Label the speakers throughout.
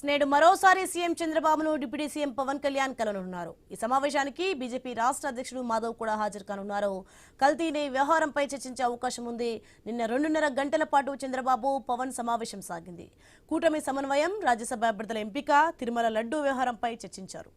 Speaker 1: నేడు మరోసారి సీఎం చంద్రబాబును డిప్యూటీ సీఎం పవన్ కళ్యాణ్ కలనున్నారు. ఈ సమావేశానికి బీజేపీ రాష్ట్ర అధ్యక్షుడు మాధవ్ కూడా హాజరు కానున్నారు. కల్తీనే వ్యవహారంపై చర్చించే అవకాశం ఉంది. నిన్న 2.5 గంటల పాటు చంద్రబాబు పవన్ సమావేశం సాగింది. కూటమి సమన్వయం, రాజ్యసభ అభ్యర్థుల ఎంపిక, తిరుమల లడ్డూ వ్యవహారంపై చర్చించారు.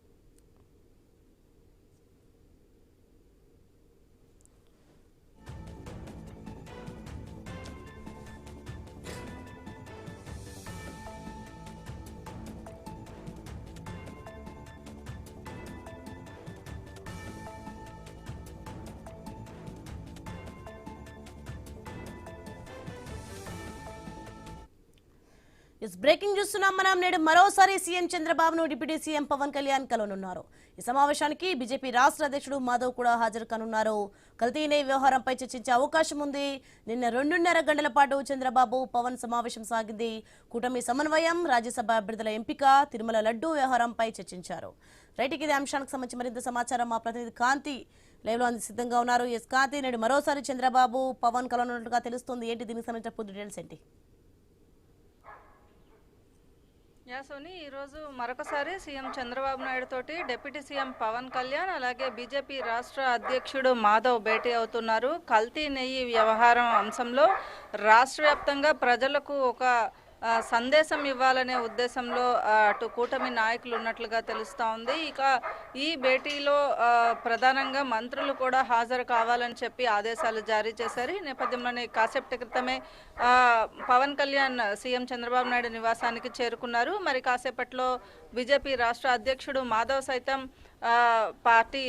Speaker 1: బ్రేకింగ్ చూస్తున్నాం మనం. నేడు మరోసారి సీఎం చంద్రబాబును డిప్యూటీ సీఎం పవన్ కళ్యాణ్ కలనున్నారు. ఈ సమావేశానికి బీజేపీ రాష్ట్ర అధ్యక్షుడు మాధవ్ కూడా హాజరు కానున్నారు. కల్తీనే వ్యవహారంపై చర్చించే అవకాశం ఉంది. నిన్న 2.5 గంటల పాటు చంద్రబాబు పవన్ సమావేశం సాగింది. కూటమి సమన్వయం, రాజ్యసభ అభ్యర్థుల ఎంపిక, తిరుమల లడ్డూ వ్యవహారంపై చర్చించారు. రైట్, ఇదే అంశానికి సంబంధించి మరింత సమాచారం మా ప్రతినిధి కాంతి లైవ్ లో సిద్ధంగా ఉన్నారు. ఎస్ కాంతి, నేడు మరోసారి చంద్రబాబు పవన్ కలనున్నట్టుగా తెలుస్తుంది. ఏంటి దీనికి సంబంధించిన పూర్తి డీటెయిల్స్ ఏంటి?
Speaker 2: సోని, ఈరోజు మరొకసారి సీఎం చంద్రబాబు నాయుడు తోటి డిప్యూటీ సీఎం పవన్ కళ్యాణ్ అలాగే బీజేపీ రాష్ట్ర అధ్యక్షుడు మాధవ్ భేటీ అవుతున్నారు. కల్తీ నెయ్యి వ్యవహారం అంశంలో రాష్ట్ర వ్యాప్తంగా ప్రజలకు ఒక సందేశం ఇవ్వాలనే ఉద్దేశంలో అటు కూటమి నాయకులు ఉన్నట్లుగా తెలుస్తూ ఉంది. ఇక ఈ భేటీలో ప్రధానంగా మంత్రులు కూడా హాజరు కావాలని చెప్పి ఆదేశాలు జారీ చేశారు. ఈ నేపథ్యంలోనే కాసేపటి క్రితమే పవన్ కళ్యాణ్ సీఎం చంద్రబాబు నాయుడు నివాసానికి చేరుకున్నారు. మరి కాసేపట్లో బీజేపీ రాష్ట్ర అధ్యక్షుడు మాధవ్ సైతం పార్టీ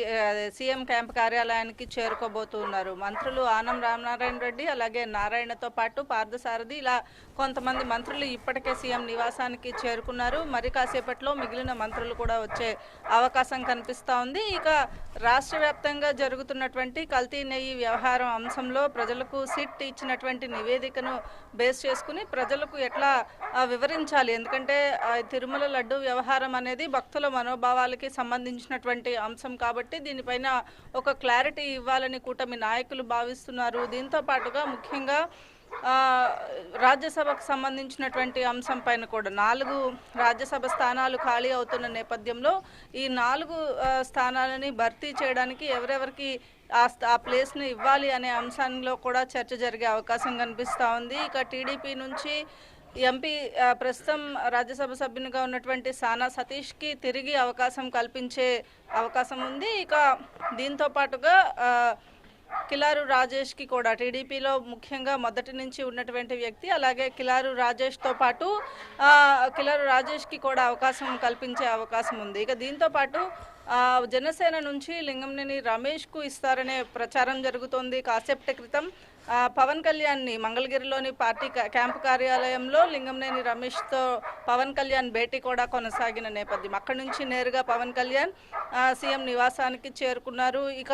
Speaker 2: సీఎం క్యాంప్ కార్యాలయానికి చేరుకోబోతున్నారు. మంత్రులు ఆనం రామనారాయణ రెడ్డి అలాగే నారాయణతో పాటు పార్థసారథి ఇలా కొంతమంది మంత్రులు ఇప్పటికే సీఎం నివాసానికి చేరుకున్నారు. మరి కాసేపట్లో మిగిలిన మంత్రులు కూడా వచ్చే అవకాశం కనిపిస్తూ ఉంది. ఇక రాష్ట్ర వ్యాప్తంగా జరుగుతున్నటువంటి కల్తీ నెయ్యి వ్యవహారం అంశంలో ప్రజలకు సిట్ ఇచ్చినటువంటి నివేదికను బేస్ చేసుకుని ప్రజలకు ఎట్లా వివరించాలి, ఎందుకంటే తిరుమల లడ్డు వ్యవహారం అనేది భక్తుల మనోభావాలకి సంబంధించినటువంటి అంశం కాబట్టి దీనిపైన ఒక క్లారిటీ ఇవ్వాలని కూటమి నాయకులు భావిస్తున్నారు. దీంతో పాటుగా ముఖ్యంగా రాజ్యసభకు సంబంధించినటువంటి అంశం పైన కూడా 4 రాజ్యసభ స్థానాలు ఖాళీ అవుతున్న నేపథ్యంలో ఈ 4 స్థానాలని భర్తీ చేయడానికి ఎవరెవరికి ఆ ప్లేస్ని ఇవ్వాలి అనే అంశంలో కూడా చర్చ జరిగే అవకాశం కనిపిస్తూ ఉంది. ఇక టీడీపీ నుంచి ఎంపీ ప్రస్తుతం రాజ్యసభ సభ్యునిగా ఉన్నటువంటి సానా సతీష్కి తిరిగి అవకాశం కల్పించే అవకాశం ఉంది. ఇక దీంతో పాటుగా కిలారు రాజేష్కి కూడా టీడీపీలో ముఖ్యంగా మొదటి నుంచి ఉన్నటువంటి వ్యక్తి, అలాగే కిలారు రాజేష్తో పాటు కిలారు రాజేష్కి కూడా అవకాశం కల్పించే అవకాశం ఉంది. ఇక దీంతో పాటు జనసేన నుంచి లింగంనేని రమేష్కు ఇస్తారనే ప్రచారం జరుగుతోంది. కాసేపటి క్రితం పవన్ కళ్యాణ్ని మంగళగిరిలోని పార్టీ క్యాంపు కార్యాలయంలో లింగంనేని రమేష్తో పవన్ కళ్యాణ్ భేటీ కూడా కొనసాగిన నేపథ్యం. అక్కడి నుంచి నేరుగా పవన్ కళ్యాణ్ సీఎం నివాసానికి చేరుకున్నారు. ఇక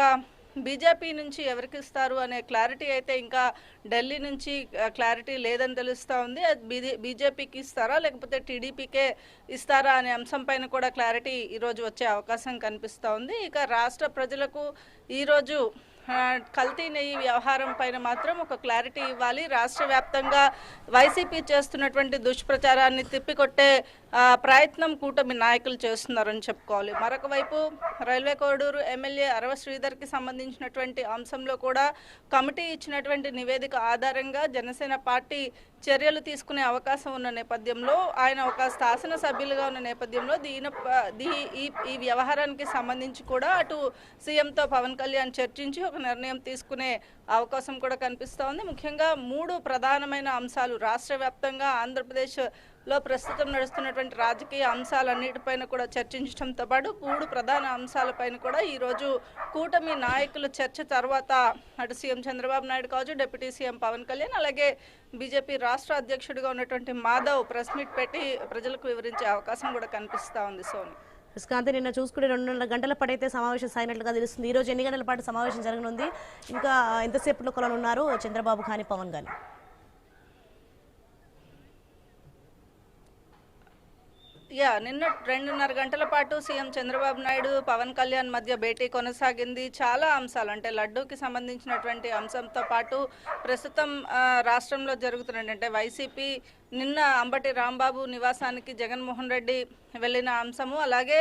Speaker 2: బీజేపీ నుంచి ఎవరికి ఇస్తారు అనే క్లారిటీ అయితే ఇంకా ఢిల్లీ నుంచి క్లారిటీ లేదని తెలుస్తూ ఉంది. బీజేపీకి ఇస్తారా లేకపోతే టీడీపీకే ఇస్తారా అనే అంశం పైన కూడా క్లారిటీ ఈరోజు వచ్చే అవకాశం కనిపిస్తూ ఉంది. ఇక రాష్ట్ర ప్రజలకు ఈరోజు కల్తీ నెయ్యి వ్యవహారం పైన మాత్రం ఒక క్లారిటీ ఇవ్వాలి. రాష్ట్ర వ్యాప్తంగా వైసీపీ చేస్తున్నటువంటి దుష్ప్రచారాన్ని తిప్పికొట్టే ప్రయత్నం కూటమి నాయకులు చేస్తున్నారని చెప్పుకోవాలి. మరొక వైపు రైల్వే కోడూరు ఎమ్మెల్యే అరవ శ్రీధర్కి సంబంధించినటువంటి అంశంలో కూడా కమిటీ ఇచ్చినటువంటి నివేదిక ఆధారంగా జనసేన పార్టీ చర్యలు తీసుకునే అవకాశం ఉన్న నేపథ్యంలో, ఆయన ఒక శాసనసభ్యులుగా ఉన్న నేపథ్యంలో ఈ వ్యవహారానికి సంబంధించి కూడా అటు సీఎంతో పవన్ కళ్యాణ్ చర్చించి ఒక నిర్ణయం తీసుకునే అవకాశం కూడా కనిపిస్తూ ఉంది. ముఖ్యంగా 3 ప్రధానమైన అంశాలు రాష్ట్ర వ్యాప్తంగా ఆంధ్రప్రదేశ్లో ప్రస్తుతం నడుస్తున్నటువంటి రాజకీయ అంశాలన్నిటిపైన కూడా చర్చించడంతో పాటు 3 ప్రధాన అంశాలపైన కూడా ఈరోజు కూటమి నాయకుల చర్చ తర్వాత అటు సీఎం చంద్రబాబు నాయుడు కావచ్చు, డిప్యూటీ సీఎం పవన్ కళ్యాణ్ అలాగే బీజేపీ రాష్ట్ర అధ్యక్షుడిగా ఉన్నటువంటి మాధవ్ ప్రెస్ మీట్ పెట్టి ప్రజలకు వివరించే అవకాశం కూడా కనిపిస్తూ ఉంది. సోని,
Speaker 1: విస్కాంతి, నిన్న చూసుకుంటే 2.5 గంటల పాటు అయితే సమావేశం సాగినట్లుగా తెలుస్తుంది. ఈరోజు ఎన్ని గంటల పాటు సమావేశం జరగనుంది? ఇంకా ఎంతసేపట్లో కలనున్నారు చంద్రబాబు కానీ పవన్ కానీ?
Speaker 2: నిన్న 2.5 గంటల పాటు సీఎం చంద్రబాబు నాయుడు పవన్ కళ్యాణ్ మధ్య భేటీ కొనసాగింది. చాలా అంశాలు అంటే లడ్డూకి సంబంధించినటువంటి అంశంతో పాటు ప్రస్తుతం రాష్ట్రంలో జరుగుతున్నటువంటి వైసీపీ నిన్న అంబటి రాంబాబు నివాసానికి జగన్మోహన్ రెడ్డి వెళ్ళిన అంశము, అలాగే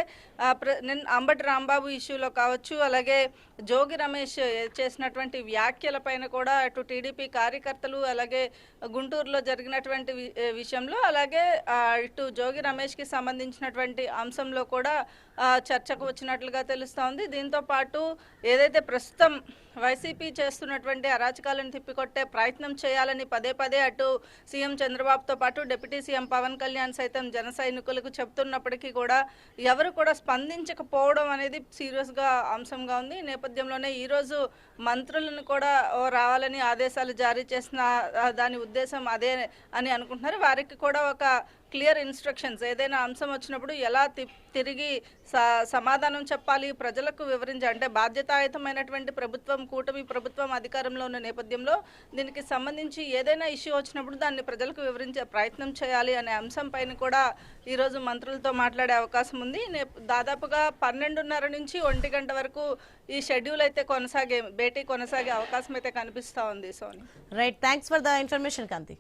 Speaker 2: అంబటి రాంబాబు ఇష్యూలో కావచ్చు, అలాగే జోగి రమేష్ చేసినటువంటి వ్యాఖ్యలపైన కూడా అటు టీడీపీ కార్యకర్తలు, అలాగే గుంటూరులో జరిగినటువంటి విషయంలో, అలాగే ఇటు జోగి రమేష్కి సంబంధించినటువంటి అంశంలో కూడా చర్చకు వచ్చినట్లుగా తెలుస్తోంది. దీంతో పాటు ఏదైతే ప్రస్తుతం వైసీపీ చేస్తున్నటువంటి అరాచకాలను తిప్పికొట్టే ప్రయత్నం చేయాలని పదే పదే అటు సీఎం చంద్రబాబుతో పాటు డిప్యూటీ సీఎం పవన్ కళ్యాణ్ సైతం జన సైనికులకు చెప్తున్నప్పటికీ కూడా ఎవరు కూడా స్పందించకపోవడం అనేది సీరియస్గా అంశంగా ఉంది. ఈ నేపథ్యంలోనే ఈరోజు మంత్రులను కూడా రావాలని ఆదేశాలు జారీ చేసిన దాని ఉద్దేశం అదే అని అనుకుంటున్నారు. వారికి కూడా ఒక క్లియర్ ఇన్స్ట్రక్షన్స్, ఏదైనా అంశం వచ్చినప్పుడు ఎలా తిరిగి సమాధానం చెప్పాలి, ప్రజలకు వివరించాలి. అంటే బాధ్యతాయుతమైనటువంటి ప్రభుత్వం, కూటమి ప్రభుత్వం అధికారంలో ఉన్న నేపథ్యంలో దీనికి సంబంధించి ఏదైనా ఇష్యూ వచ్చినప్పుడు దాన్ని ప్రజలకు వివరించే ప్రయత్నం చేయాలి అనే అంశం పైన కూడా ఈరోజు మంత్రులతో మాట్లాడే అవకాశం ఉంది. దాదాపుగా 12:30 నుంచి 1 గంట వరకు ఈ షెడ్యూల్ అయితే భేటీ కొనసాగే అవకాశం అయితే కనిపిస్తూ ఉంది. Soni,
Speaker 1: right, thanks for the information Kanthi.